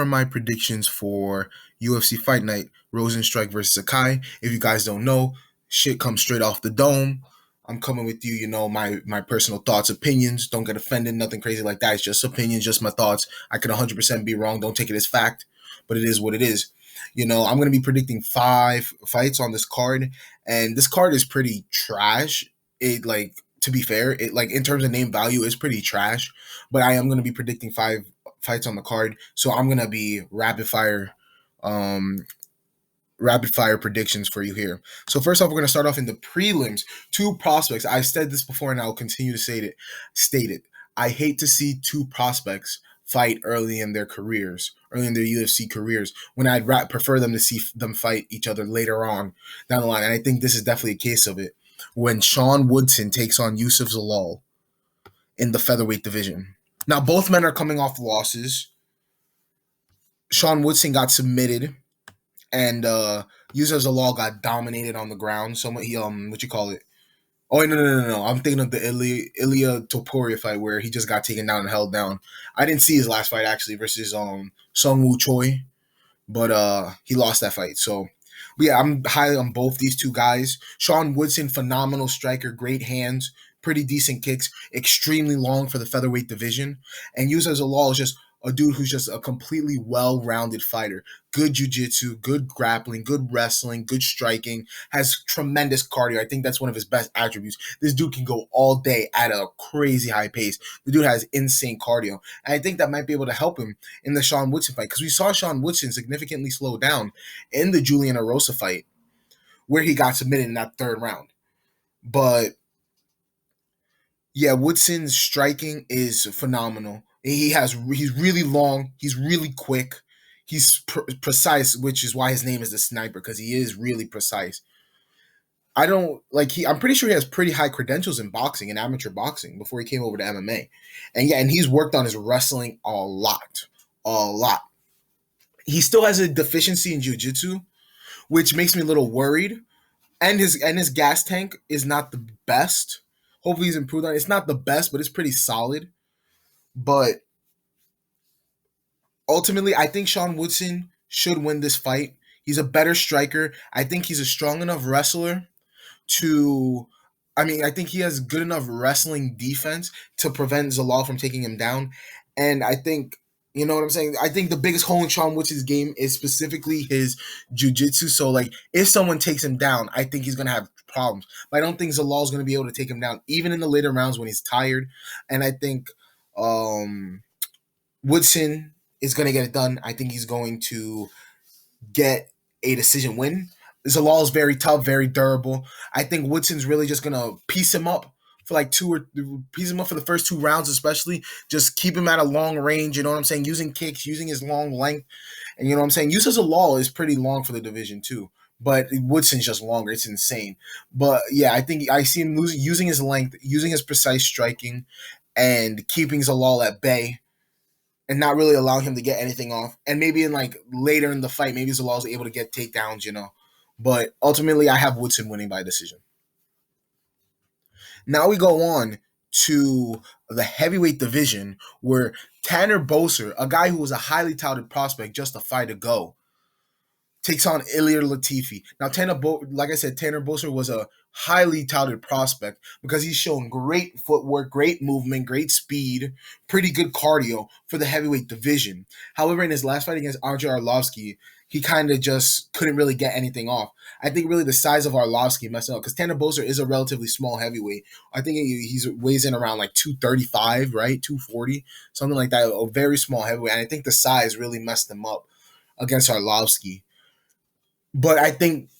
are my predictions for UFC Fight Night Rozenstruik versus Sakai. If you guys don't know, shit comes straight off the dome. I'm coming with you, my personal thoughts, opinions. Don't get offended, nothing crazy like that. It's just opinions, just my thoughts. I could 100% be wrong. Don't take it as fact, but it is what it is. I'm going to be predicting 5 fights on this card, and this card is pretty trash. To be fair, in terms of name value, it's pretty trash. But I am going to be predicting 5 fights on the card, so I'm going to be um, rapid fire predictions for you here. So first off, we're going to start off in the prelims. 2 prospects. I've said this before, and I'll continue to state it. I hate to see 2 prospects fight early in their UFC careers, when I'd prefer them to see them fight each other later on down the line. And I think this is definitely a case of it. When Woodson takes on Yusuf in the featherweight division. Now, both men are coming off losses. Woodson got submitted, and Yusuf got dominated on the ground. What you call it? Oh, no. I'm thinking of the Ilir Topuria fight where he just got taken down and held down. I didn't see his last fight actually versus Sung Woo Choi, but he lost that fight. So, but yeah, I'm highly on both these two guys. Woodson, phenomenal striker, great hands, pretty decent kicks, extremely long for the featherweight division. And Yusuf is just a dude who's just a completely well-rounded fighter. Good jiu-jitsu, good grappling, good wrestling, good striking, has tremendous cardio. I think that's one of his best attributes. This dude can go all day at a crazy high pace. The dude has insane cardio. And I think that might be able to help him in the Woodson fight, because we saw Woodson significantly slow down in the Julian Erosa fight where he got submitted in that 3rd round. But yeah, Woodson's striking is phenomenal. He's really long. He's really quick. He's precise, which is why his name is the Sniper, because he is really precise. I'm pretty sure he has pretty high credentials in boxing, in amateur boxing, before he came over to MMA. And he's worked on his wrestling a lot. He still has a deficiency in jiu-jitsu, which makes me a little worried. And his gas tank is not the best. Hopefully he's improved on it. It's not the best, but it's pretty solid. But ultimately, I think Woodson should win this fight. He's a better striker. I think he's a strong enough wrestler I think he has good enough wrestling defense to prevent Zalal from taking him down. And I think, you know what I'm saying? I think the biggest hole in Woodson's game is specifically his jiu-jitsu. So, if someone takes him down, I think he's going to have problems. But I don't think Zalal's going to be able to take him down, even in the later rounds when he's tired. And I think Woodson is going to get it done. I think he's going to get a decision win. Zalal is very tough, very durable. I think Woodson's really just going to piece him up for piece him up for the first 2 rounds, especially. Just keep him at a long range, you know what I'm saying? Using kicks, using his long length. And you know what I'm saying? Yusuf Zalal is pretty long for the division too. But Woodson's just longer. It's insane. But yeah, I think I see him using his length, using his precise striking, and keeping Zalal at bay, and not really allowing him to get anything off. And maybe in later in the fight, maybe Zalal's able to get takedowns, But ultimately, I have Woodson winning by decision. Now we go on to the heavyweight division, where Tanner Boser, a guy who was a highly touted prospect just a fight ago, takes on Ilir Latifi. Now, like I said, Tanner Boser was a highly touted prospect because he's shown great footwork, great movement, great speed, pretty good cardio for the heavyweight division. However, in his last fight against Andrei Arlovsky, he kind of just couldn't really get anything off. I think really the size of Arlovsky messed up, because Tanner Boser is a relatively small heavyweight. I think he weighs in around 235, right? 240, something like that. A very small heavyweight. And I think the size really messed him up against Arlovsky. But I think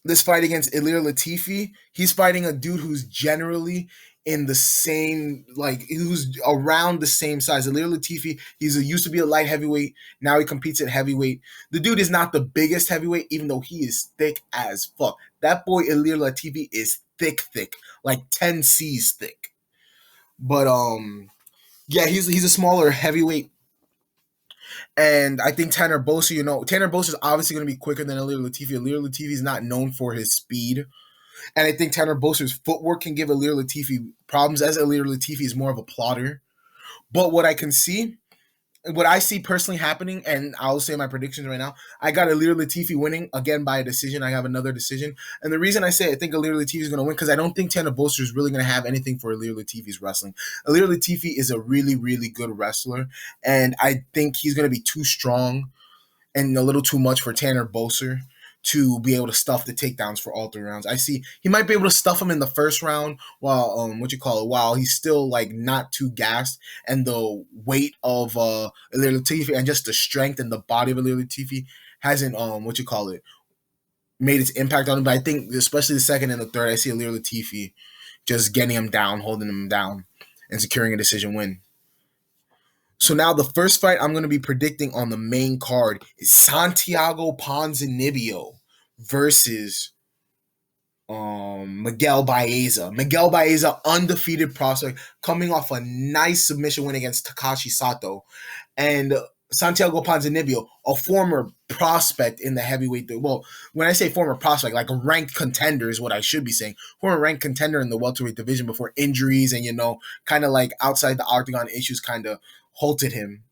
this fight against Ilir Latifi, he's fighting a dude who's generally in the same, who's around the same size. Ilir Latifi, used to be a light heavyweight. Now he competes at heavyweight. The dude is not the biggest heavyweight, even though he is thick as fuck. That boy Ilir Latifi is thick, like 10 C's thick. But yeah, he's a smaller heavyweight. And I think Tanner Boser, Tanner Boser is obviously going to be quicker than Ilir Latifi. Ilir Latifi is not known for his speed. And I think Tanner Boser's footwork can give Ilir Latifi problems, as Ilir Latifi is more of a plotter. But what I can see what I see personally happening, and I'll say my predictions right now. I got Ilir Latifi winning again by a decision. I have another decision, and the reason I say I think Ilir Latifi is going to win because I don't think Tanner Boser is really going to have anything for Ilir Latifi's wrestling. Ilir Latifi is a really, really good wrestler, and I think he's going to be too strong and a little too much for Tanner Boser to be able to stuff the takedowns for all 3 rounds. I see he might be able to stuff him in the first round while while he's still like not too gassed, and the weight of Ilir Latifi and just the strength and the body of Ilir Latifi hasn't made its impact on him. But I think especially the second and the third, I see Ilir Latifi just getting him down, holding him down, and securing a decision win. So now the first fight I'm going to be predicting on the main card is Santiago Ponzinibio versus Miguel Baeza. Miguel Baeza, undefeated prospect, coming off a nice submission win against Takashi Sato. And Santiago Ponzinibio, a former prospect in the heavyweight. Well, when I say former prospect, like a ranked contender is what I should be saying. Former ranked contender in the welterweight division before injuries and, kind of like outside the octagon issues kind of halted him.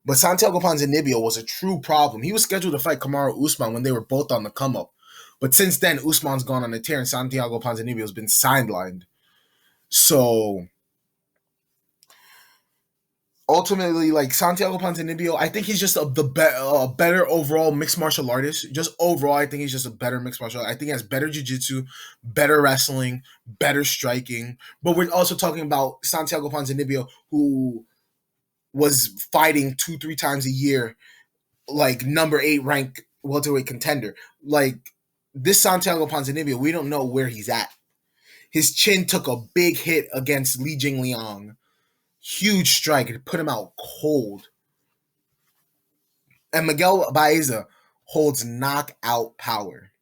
But Santiago Ponzinibio was a true problem. He was scheduled to fight Kamaru Usman when they were both on the come up. But since then, Usman's gone on a tear and Santiago Ponzinibio has been sidelined. So ultimately, like Santiago Ponzinibio, I think he's just a better overall mixed martial artist. Just overall, I think he's just a better mixed martial artist. I think he has better jiu-jitsu, better wrestling, better striking. But we're also talking about Santiago Ponzinibio, who was fighting 2-3 times a year, like number 8 ranked welterweight contender. Like this Santiago Ponzinibio, we don't know where he's at. His chin took a big hit against Li Jingliang. Huge strike. It put him out cold. And Miguel Baeza holds knockout power.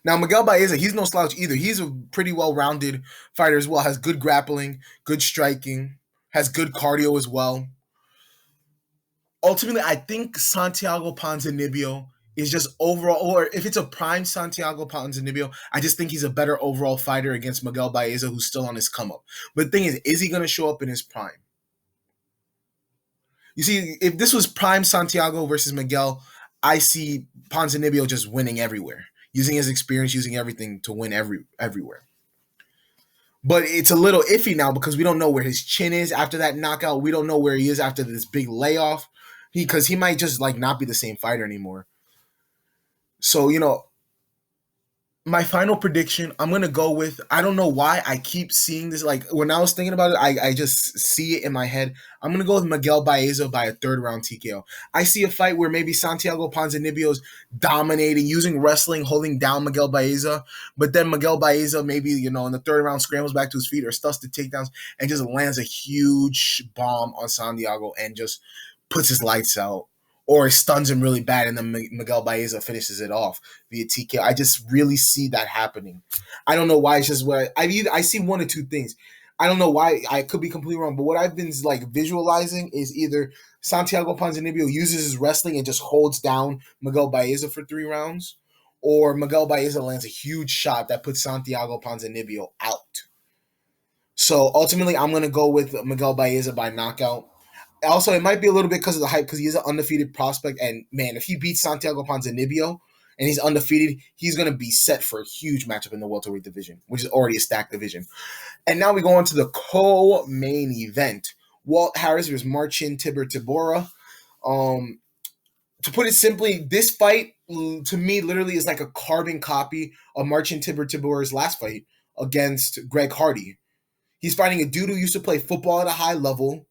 Now, Miguel Baeza, he's no slouch either. He's a pretty well-rounded fighter as well. Has good grappling, good striking, has good cardio as well. Ultimately, I think Santiago Ponzinibio is just overall, or if it's a prime Santiago Ponzinibio, I just think he's a better overall fighter against Miguel Baeza, who's still on his come up. But the thing is he going to show up in his prime? You see, if this was prime Santiago versus Miguel, I see Ponzinibio just winning everywhere, using his experience, using everything to win everywhere. But it's a little iffy now because we don't know where his chin is after that knockout. We don't know where he is after this big layoff. Because he might just like not be the same fighter anymore. So, my final prediction, I'm going to go with, I don't know why I keep seeing this. Like when I was thinking about it, I just see it in my head. I'm going to go with Miguel Baeza by a 3rd round TKO. I see a fight where maybe Santiago Ponzinibio's dominating, using wrestling, holding down Miguel Baeza. But then Miguel Baeza maybe, in the 3rd round scrambles back to his feet or stuffs the takedowns and just lands a huge bomb on Santiago and just puts his lights out. Or stuns him really bad, and then Miguel Baeza finishes it off via TKO. I just really see that happening. I don't know why. It's just what I see one or two things. I don't know why. I could be completely wrong, but what I've been like visualizing is either Santiago Ponzinibio uses his wrestling and just holds down Miguel Baeza for 3 rounds, or Miguel Baeza lands a huge shot that puts Santiago Ponzinibio out. So ultimately, I'm going to go with Miguel Baeza by knockout. Also, it might be a little bit because of the hype, because he is an undefeated prospect. And, man, if he beats Santiago Ponzinibio and he's undefeated, he's going to be set for a huge matchup in the welterweight division, which is already a stacked division. And now we go on to the co-main event. Walt Harris versus Marcin Tybura. To put it simply, this fight, to me, literally is like a carbon copy of Marcin Tybura's last fight against Greg Hardy. He's fighting a dude who used to play football at a high level,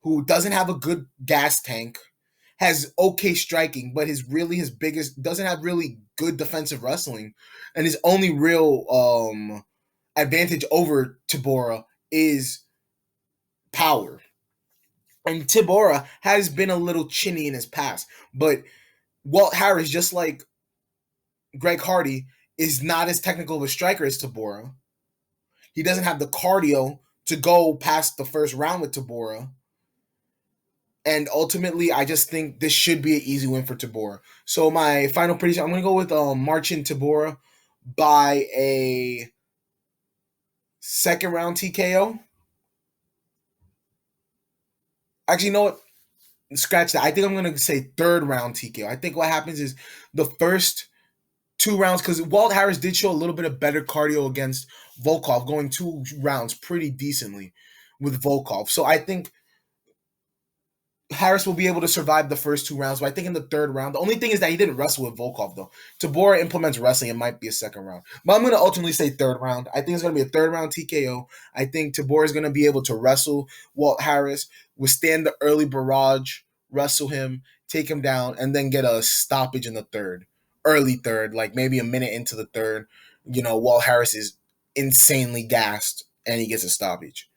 who doesn't have a good gas tank, has okay striking, but his biggest doesn't have really good defensive wrestling, and his only real advantage over Tybura is power. And Tybura has been a little chinny in his past, but Walt Harris, just like Greg Hardy, is not as technical of a striker as Tybura. He doesn't have the cardio to go past the first round with Tybura. And ultimately, I just think this should be an easy win for Tybura. So my final prediction, I'm going to go with Marcin Tybura by a 2nd round TKO. Actually, you know what? Scratch that. I think I'm gonna say third round TKO. I think what happens is the first 2 rounds, because Walt Harris did show a little bit of better cardio against Volkov, going 2 rounds pretty decently with Volkov. So I think Harris will be able to survive the first 2 rounds, but I think in the third round, the only thing is that he didn't wrestle with Volkov though. Tybura implements wrestling; it might be a second round, but I'm going to ultimately say third round. I think it's going to be a third round TKO. I think Tybura is going to be able to wrestle Walt Harris, withstand the early barrage, wrestle him, take him down, and then get a stoppage in the third, early third, like maybe a minute into the third. Walt Harris is insanely gassed, and he gets a stoppage.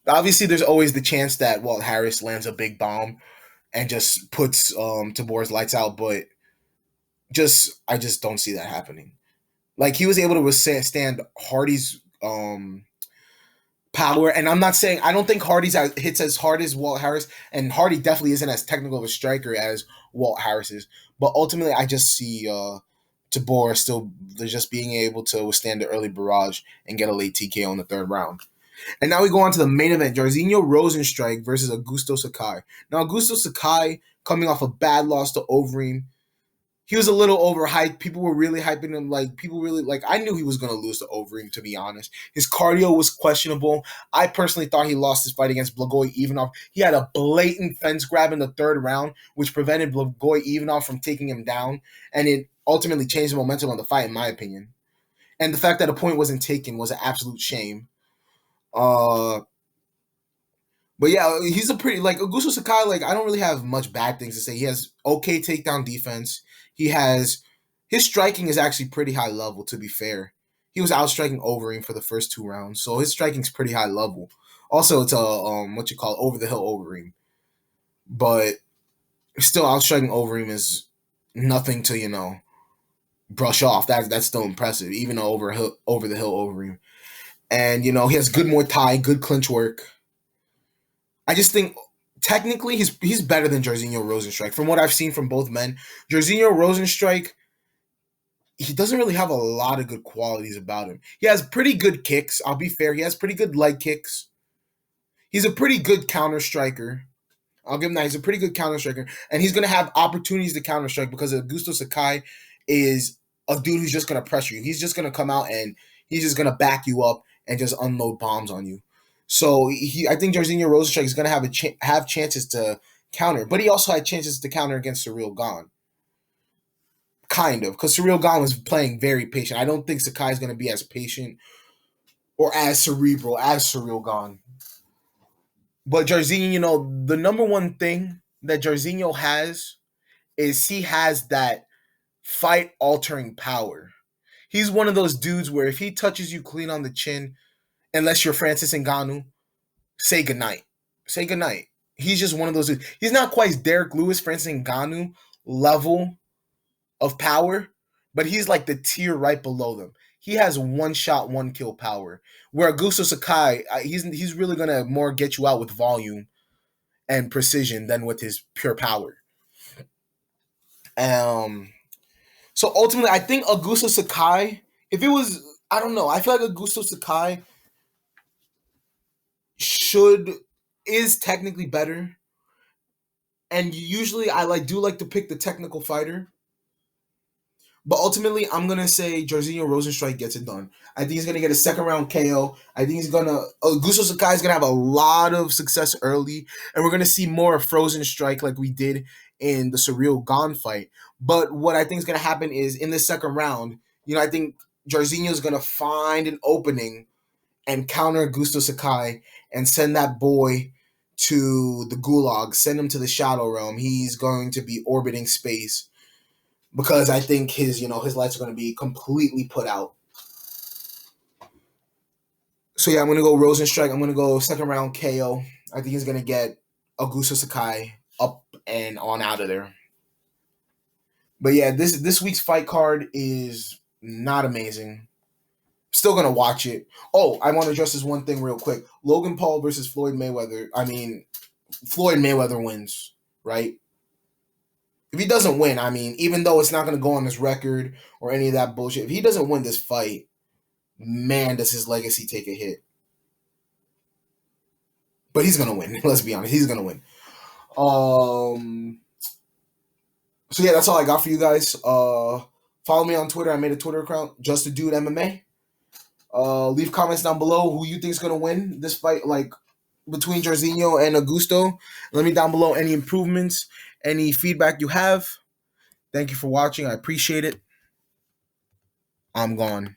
Obviously, there's always the chance that Walt Harris lands a big bomb and just puts Tabor's lights out, but I just don't see that happening. Like he was able to withstand Hardy's power, and I'm not saying I don't think Hardy's hits as hard as Walt Harris, and Hardy definitely isn't as technical of a striker as Walt Harris is. But ultimately, I just see Tabor still just being able to withstand the early barrage and get a late TKO in the third round. And now we go on to the main event: Jairzinho Rozenstruik versus Augusto Sakai. Now, Augusto Sakai coming off a bad loss to Overeem. He was a little overhyped. People were really hyping him. Like people really like. I knew he was going to lose to Overeem. To be honest, his cardio was questionable. I personally thought he lost his fight against Blagoy Ivanov. He had a blatant fence grab in the third round, which prevented Blagoy Ivanov from taking him down, and it ultimately changed the momentum of the fight, in my opinion. And the fact that a point wasn't taken was an absolute shame. Uh, But yeah, he's a pretty like Augusto Sakai. Like I don't really have much bad things to say. He has okay takedown defense. He has his striking is actually pretty high level. To be fair, he was outstriking Overeem for the first 2 rounds, so his striking's pretty high level. Also, it's a what you call over the hill Overeem, but still outstriking Overeem is nothing to brush off. That's still impressive, even though over the hill Overeem, and he has good Muay Thai, good clinch work. I just think technically he's better than Jairzinho Rozenstruik. From what I've seen from both men, Jairzinho Rozenstruik, he doesn't really have a lot of good qualities about him. He has pretty good kicks. I'll be fair. He has pretty good leg kicks. He's a pretty good counter striker. I'll give him that. He's a pretty good counter striker. And he's going to have opportunities to counter strike because Augusto Sakai is a dude who's just going to pressure you. He's just going to come out and he's just going to back you up and just unload bombs on you. So I think Jairzinho Rozenstruik is going to have chances to counter, but he also had chances to counter against Surreal Gone. Kind of, because Surreal Gone was playing very patient. I don't think Sakai is going to be as patient or as cerebral as Surreal Gone. But Jairzinho, the number one thing that Jairzinho has is he has that fight altering power. He's one of those dudes where if he touches you clean on the chin, unless you're Francis Ngannou, say goodnight. Say goodnight. He's just one of those dudes. He's not quite Derek Lewis, Francis Ngannou level of power, but he's like the tier right below them. He has one shot, one kill power. Where Augusto Sakai, he's really gonna more get you out with volume and precision than with his pure power. Um, so ultimately, I think Augusto Sakai, if it was, I don't know, I feel like Augusto Sakai should is technically better, and usually I do like to pick the technical fighter. But ultimately, I'm gonna say Jairzinho Rozenstruik gets it done. I think he's gonna get a second round KO. I think he's gonna Augusto Sakai is gonna have a lot of success early, and we're gonna see more of Frozen Strike like we did in the Surreal Gone fight. But what I think is gonna happen is in the second round, I think Jairzinho is gonna find an opening and counter Augusto Sakai and send that boy to the gulag, send him to the shadow realm. He's going to be orbiting space because I think his lights are going to be completely put out. So yeah, I'm going to go Rozenstruik. I'm going to go second round KO. I think he's going to get Augusto Sakai up and on out of there. But yeah, this week's fight card is not amazing. Still going to watch it. Oh, I want to address this one thing real quick. Logan Paul versus Floyd Mayweather. I mean, Floyd Mayweather wins, right? If he doesn't win, I mean, even though it's not going to go on his record or any of that bullshit, if he doesn't win this fight, man, does his legacy take a hit. but he's gonna win. Let's be honest, he's gonna win. So yeah, that's all I got for you guys. Follow me on Twitter. I made a Twitter account, Just a Dude MMA. Leave comments down below who you think is gonna win this fight, like between Jorginho and Augusto. Let me down below any improvements, any feedback you have. Thank you for watching. I appreciate it. I'm gone.